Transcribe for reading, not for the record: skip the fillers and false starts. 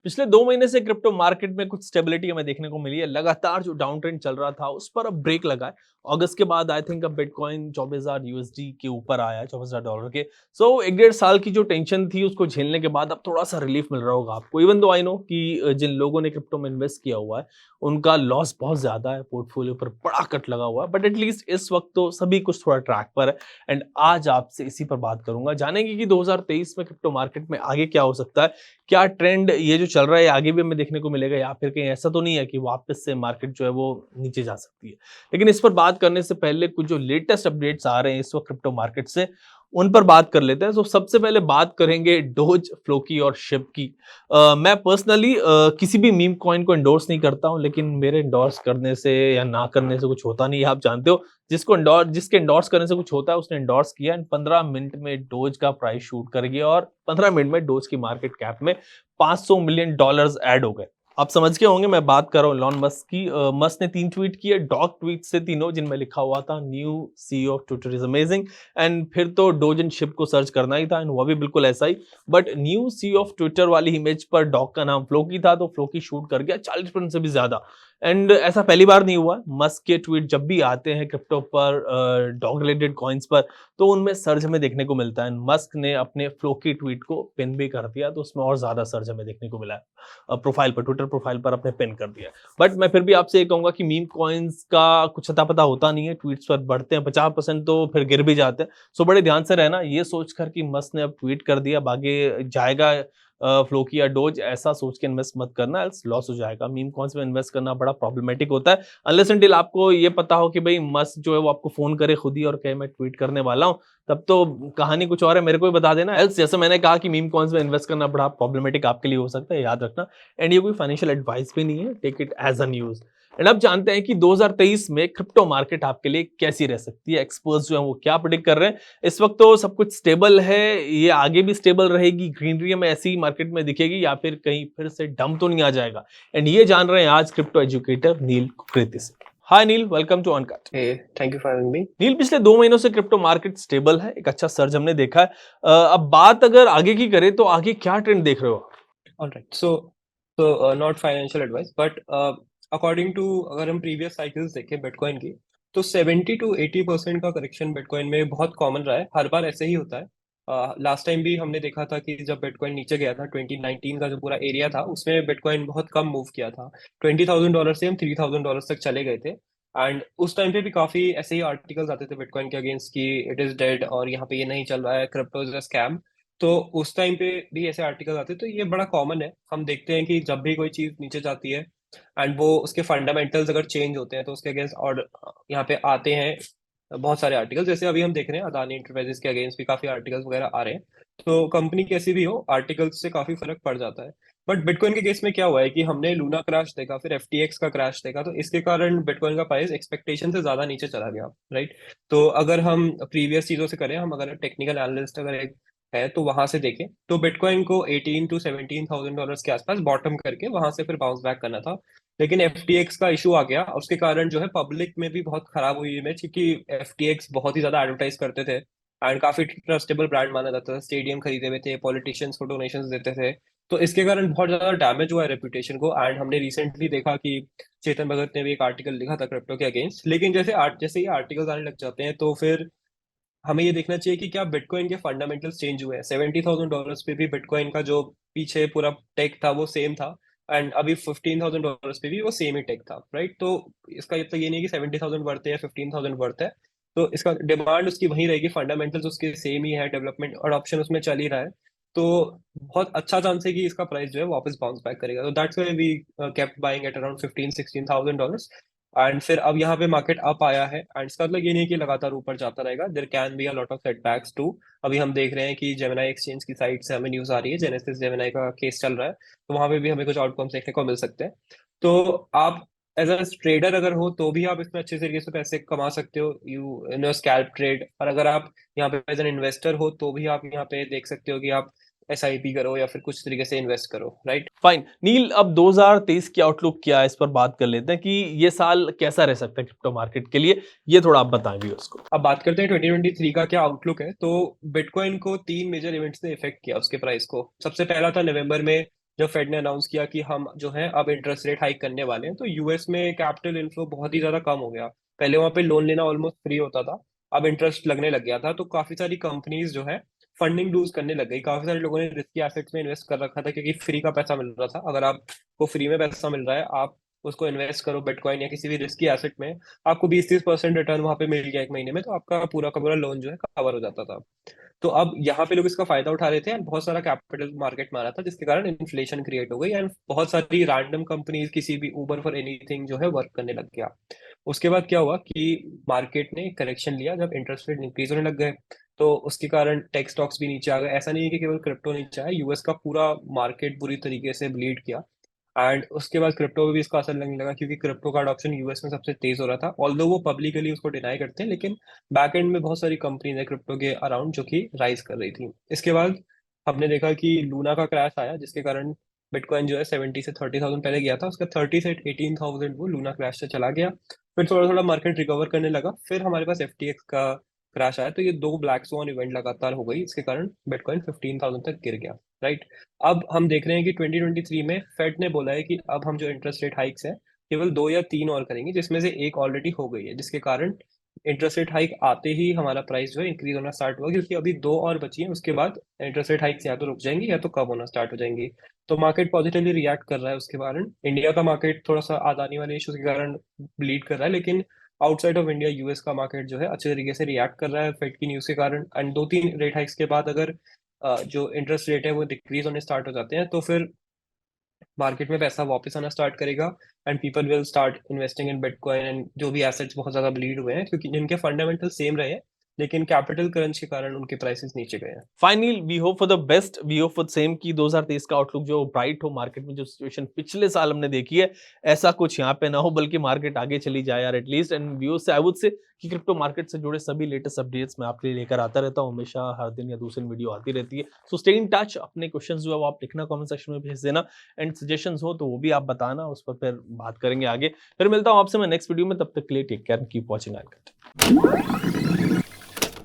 पिछले 2 महीने से क्रिप्टो मार्केट में कुछ स्टेबिलिटी हमें देखने को मिली है। लगातार जो डाउन ट्रेंड चल रहा था, उस पर अब ब्रेक लगा है। अगस्त के बाद आई थिंक अब बिटकॉइन 24,000 यूएसडी के ऊपर आया है, $24,000 के। सो 1 डेढ़ साल की जो टेंशन थी, उसको झेलने के बाद अब थोड़ा-सा रिलीफ मिल रहा होगा आपको। इवन दो आई नो कि जिन लोगों ने क्रिप्टो में इन्वेस्ट किया हुआ है, उनका लॉस बहुत ज़्यादा है, पोर्टफोलियो पर बड़ा कट लगा हुआ है। बट एटलीस्ट इस वक़्त तो सभी कुछ थोड़ा ट्रैक पर है एंड आज आपसे इसी पर बात करूँगा। जानेंगे कि 2023 में क्रिप्टो मार्केट में आगे क्या हो सकता है? क्या ट्रेंड ये जो चल रहा है आगे भी हमें देखने को मिलेगा या फिर कहीं ऐसा तो नहीं है कि वापस से मार्केट जो है वो नीचे जा सकती है। लेकिन इस पर बात करने से पहले कुछ जो लेटेस्ट अपडेट्स आ रहे हैं इस वक्त क्रिप्टो मार्केट से उन पर बात कर लेते हैं। तो सबसे पहले बात करेंगे डोज, फ्लोकी और शिप की। मैं पर्सनली किसी भी मीम कॉइन को एंडोर्स नहीं करता हूं, लेकिन मेरे एंडोर्स करने से या ना करने से कुछ होता नहीं है, आप जानते हो। जिसके एंडोर्स करने से कुछ होता है उसने एंडोर्स किया एंड 15 मिनट में डोज का प्राइस शूट कर गया और 15 मिनट में डोज की मार्केट कैप में $500 मिलियन ऐड हो गए। आप समझ के होंगे मैं बात कर रहा हूँ इलॉन मस्क की। मस्क ने 3 ट्वीट किए, डॉग ट्वीट से तीनों, जिनमें लिखा हुआ था new CEO of Twitter is amazing and फिर तो डोज एंड शिप को सर्च करना ही था एंड वो भी बिल्कुल ऐसा ही। But new CEO of Twitter वाली इमेज पर डॉग का नाम फ्लोकी था, तो फ्लोकी शूट कर गया 40% से भी ज्यादा। एंड ऐसा पहली बार नहीं हुआ। मस्क के ट्वीट जब भी आते हैं क्रिप्टो पर, डॉग रिलेटेड कॉइन्स पर, तो उनमें सर्ज हमें देखने को मिलता है। मस्क ने अपने फ्लोकी ट्वीट को पिन भी कर दिया, तो उसमें और ज्यादा सर्ज हमें देखने को मिला है। प्रोफाइल पर, ट्विटर प्रोफाइल पर अपने पिन कर दिया। बट मैं फिर भी आपसे ये कहूंगा कि मीम कॉइन्स का कुछ अता पता होता नहीं है। ट्वीट्स पर बढ़ते हैं 50%, तो फिर गिर भी जाते हैं। सो बड़े ध्यान से रहना। ये सोचकर कि मस्क ने अब ट्वीट कर दिया, आगे जाएगा फ्लोकी या डोज, ऐसा सोच के इन्वेस्ट मत करना, एल्स लॉस हो जाएगा। मीम कॉइन्स में इन्वेस्ट करना बड़ा प्रॉब्लमेटिक होता है, अनलेस अनटिल आपको ये पता हो कि भाई मस्क जो है वो आपको फोन करे खुद ही और कहे मैं ट्वीट करने वाला हूं, तब तो कहानी कुछ और है, मेरे को ही बता देना। एल्स जैसे मैंने कहा कि मीम कॉइन्स में इन्वेस्ट करना बड़ा प्रॉब्लमेटिक आपके लिए हो सकता है, याद रखना। एंड ये कोई फाइनेंशियल एडवाइस भी नहीं है, take it as a news. And अब जानते हैं कि 2023 में क्रिप्टो मार्केट आपके लिए कैसी रह सकती है। एक्सपर्ट्स जो है वो क्या प्रेडिक्ट कर रहे हैं। इस वक्त तो सब कुछ स्टेबल है, ये आगे भी स्टेबल रहेगी, ग्रीनरी में ऐसी मार्केट में दिखेगी या फिर कहीं फिर से डंप तो नहीं आ जाएगा। एंड ये जान रहे हैं आज क्रिप्टो एजुकेटर नील कुकरेती से। Hi Neel, welcome to Uncut. Hey, thank you for having me. Neel, पिछले 2 महीनों से क्रिप्टो मार्केट स्टेबल है, एक अच्छा सर्ज हमने देखा है। अब बात अगर आगे की करें तो आगे क्या ट्रेंड देख रहे हो आप? All right. Not financial advice, but according to अगर हम previous cycles देखें बिटकॉइन की, तो 70 to 80% का करेक्शन बिटकॉइन में बहुत कॉमन रहा है। हर बार ऐसे ही होता है। लास्ट टाइम भी हमने देखा था कि जब बिटकॉइन नीचे गया था, 2019 का जो पूरा एरिया था, उसमें बिटकॉइन बहुत कम मूव किया था। $20,000 से हम $3,000 तक चले गए थे। एंड उस टाइम पे भी काफी ऐसे ही आर्टिकल्स आते थे बिटकॉइन के अगेंस्ट कि इट इज डेड और यहाँ पे ये नहीं चल रहा है, क्रिप्टो इज अ स्कैम। तो उस टाइम पे भी ऐसे आर्टिकल आते हैं, तो ये बड़ा कॉमन है। हम देखते हैं कि जब भी कोई चीज नीचे जाती है एंड वो उसके फंडामेंटल्स अगर चेंज होते हैं, तो उसके अगेंस्ट और यहाँ पे आते हैं बहुत सारे आर्टिकल। जैसे अभी हम देख रहे हैं अदानी इंटरप्राइजेस के अगेंस्ट भी काफी आर्टिकल्स वगैरह आ रहे हैं। तो कंपनी कैसी भी हो, आर्टिकल्स से काफी फर्क पड़ जाता है। बट बिटकॉइन के केस में क्या हुआ है कि हमने लूना क्रैश देखा, फिर एफटीएक्स का क्रैश देखा, तो इसके कारण बिटकॉइन का प्राइस एक्सपेक्टेशन से ज्यादा नीचे चला गया। राइट। तो अगर हम प्रीवियस चीजों से करें, हम अगर टेक्निकल एनालिस्ट अगर है तो वहां से देखें, तो बिटकॉइन को 18 to 17,000 डॉलर के आसपास बॉटम करके वहां से फिर बाउंस बैक करना था। लेकिन एफटीएक्स का इशू आ गया, और उसके कारण जो है पब्लिक में भी बहुत खराब हुई इमेज, क्योंकि एफटीएक्स बहुत ही ज्यादा एडवर्टाइज करते थे एंड काफी ट्रस्टेबल ब्रांड माना जाता था। स्टेडियम खरीदे हुए थे, पॉलिटिशियंस को डोनेशंस देते थे। तो इसके कारण बहुत ज्यादा डैमेज हुआ है रेपुटेशन को। एंड हमने रिसेंटली देखा कि चेतन भगत ने भी एक आर्टिकल लिखा था क्रिप्टो के अगेंस्ट। लेकिन जैसे ही आर्टिकल्स आने लग जाते हैं, तो फिर हमें ये देखना चाहिए कि क्या बिटकॉइन के फंडामेंटल्स चेंज हुए हैं। $70,000 पे भी बिटकॉइन का जो पीछे पूरा टेक था वो सेम था, एंड अभी $15,000 पे भी वो सेम ही टेक था। राइट। तो इसका मतलब ये नहीं है कि 70,000 वर्थ है या 15,000 वर्थ है। तो इसका डिमांड उसकी वही रहेगी, फंडामेंटल्स उसके सेम ही है, डेवलपमेंट और ऑप्शन उसमें चल ही रहा है। तो बहुत अच्छा चांस है कि इसका प्राइस जो है वापस बाउंस बैक करेगा। तो that's why we kept buying at around $15,000-16,000। And फिर अब यहाँ पे मार्केट अप आया है, एंड इसका मतलब ये नहीं है कि लगातार ऊपर जाता रहेगा। There can be a lot of setbacks too. अभी हम देख रहे हैं कि जेमिनाई एक्सचेंज की साइड से हमें न्यूज आ रही है, जेनेसिस जेमिनाई का केस चल रहा है, तो वहां पे भी हमें कुछ आउटकम्स देखने को मिल सकते हैं। तो आप एज अ ट्रेडर अगर हो तो भी आप इसमें अच्छे तरीके से पैसे कमा सकते हो, यू इन स्कैल्प ट्रेड। और अगर आप यहाँ पे एज एन इन्वेस्टर हो तो भी आप यहाँ पे देख सकते हो कि आप एसआईपी करो या फिर कुछ तरीके से इन्वेस्ट करो। राइट। फाइन नील, अब 2023 की आउटलुक क्या है, इस पर बात कर लेते हैं कि ये साल कैसा रह सकता है क्रिप्टो मार्केट के लिए। ये थोड़ा आप बताएंगे उसको। अब बात करते हैं 2023 का क्या आउटलुक है। तो बिटकॉइन को तीन मेजर इवेंट्स ने इफेक्ट किया उसके प्राइस को। सबसे पहला था नवंबर में, जब फेड ने अनाउंस किया कि हम जो है अब इंटरेस्ट रेट हाइक करने वाले हैं, तो यूएस में कैपिटल इनफ्लो बहुत ही ज्यादा कम हो गया। पहले वहां पे लोन लेना ऑलमोस्ट फ्री होता था, अब इंटरेस्ट लगने लग गया था, तो काफी सारी कंपनीज जो है फंडिंग लूज करने लग गई। काफी सारे लोगों ने रिस्की एसेट्स में इन्वेस्ट कर रखा था, क्योंकि फ्री का पैसा मिल रहा था। अगर आपको फ्री में पैसा मिल रहा है, आप उसको इन्वेस्ट करो बिटकॉइन या किसी भी रिस्की एसेट में, आपको 20-30% रिटर्न वहां पे मिल गया एक महीने में, तो आपका पूरा का पूरा लोन जो है कवर हो जाता था। तो अब यहाँ पे लोग इसका फायदा उठा रहे थे, एंड बहुत सारा कैपिटल मार्केट में आ रहा था, जिसके कारण इन्फ्लेशन क्रिएट हो गई, एंड बहुत सारी रैंडम कंपनीज, किसी भी उबर फॉर एनीथिंग जो है वर्क करने लग गया। उसके बाद क्या हुआ कि मार्केट ने करेक्शन लिया जब इंटरेस्ट रेट इंक्रीज होने लग गए, तो उसके कारण टेक स्टॉक्स भी नीचे आ गए। ऐसा नहीं है कि केवल क्रिप्टो नीचे आया, यूएस का पूरा मार्केट बुरी तरीके से ब्लीड किया। एंड उसके बाद क्रिप्टो पे भी इसका असर लगने लगा, क्योंकि क्रिप्टो का अडॉप्शन यूएस में सबसे तेज हो रहा था। ऑल्दो वो पब्लिकली उसको डिनाई करते हैं, लेकिन बैक एंड में बहुत सारी कंपनीज है क्रिप्टो के अराउंड जो कि राइज कर रही थी। इसके बाद हमने देखा कि लूना का क्रैश आया, जिसके कारण बिटकॉइन जो है 70 से 30,000 पहले गया था, उसका 30 से 18,000 वो लूना क्रैश से चला गया। फिर थोड़ा थोड़ा मार्केट रिकवर करने लगा, फिर हमारे पास एफटीएक्स का क्रैश आया। तो ये दो ब्लैक स्वान इवेंट लगातार हो गई, इसके कारण बिटकॉइन 15,000 तक गिर गया। राइट। अब हम देख रहे हैं कि 2023 में फेड ने बोला है कि अब हम जो इंटरेस्ट रेट हाइक्स है केवल 2 या 3 और करेंगे, जिसमें से एक ऑलरेडी हो गई है, जिसके कारण इंटरेस्ट रेट हाइक आते ही हमारा प्राइस जो है इंक्रीज होना स्टार्ट हुआ, क्योंकि अभी 2 और बची हैं। उसके बाद इंटरेस्ट रेट हाइक्स या तो रुक जाएंगी या तो कम होना स्टार्ट हो जाएंगी। तो मार्केट पॉजिटिवली रिएक्ट कर रहा है उसके कारण। इंडिया का मार्केट थोड़ा सा आदानी वाले इश्यूज के कारण ब्लीड कर रहा है, लेकिन आउटसाइड ऑफ इंडिया यूएस का मार्केट जो है अच्छे तरीके से रिएक्ट कर रहा है फेड की न्यूज के कारण। एंड 2-3 रेट हाइक्स के बाद अगर जो इंटरेस्ट रेट है वो डिक्रीज होने स्टार्ट हो जाते हैं, तो फिर मार्केट में पैसा वापस आना स्टार्ट करेगा, and people will start investing in bitcoin and जो भी एसेट्स बहुत ज्यादा ब्लीड हुए हैं, क्योंकि जिनके फंडामेंटल सेम रहे हैं, लेकिन कैपिटल क्रंच के कारण उनके प्राइसेस नीचे गए हैं। Finally we hope for the best, we hope for same की 2023 का आउटलुक जो ब्राइट हो, मार्केट में जो सिचुएशन पिछले साल हमने देखी है ऐसा कुछ यहाँ पे ना हो, बल्कि मार्केट आगे चली जाए यार एटलीस्ट। एंड व्यू से आई वुड से कि क्रिप्टो मार्केट से जुड़े सभी लेटेस्ट अपडेट्स मैं आपके लिए लेकर आता रहता हूँ, हमेशा हर दिन या दूसरे वीडियो आती रहती है। सो स्टे इन टच, अपने क्वेश्चंस जो है वो आप लिखना कमेंट सेक्शन में भेज देना, एंड सजेशंस हो तो वो भी आप बताना, उस पर फिर बात करेंगे आगे। फिर मिलता हूँ आपसे मैं नेक्स्ट वीडियो में, तब तक के लिए टेक केयर, कीप वॉचिंग।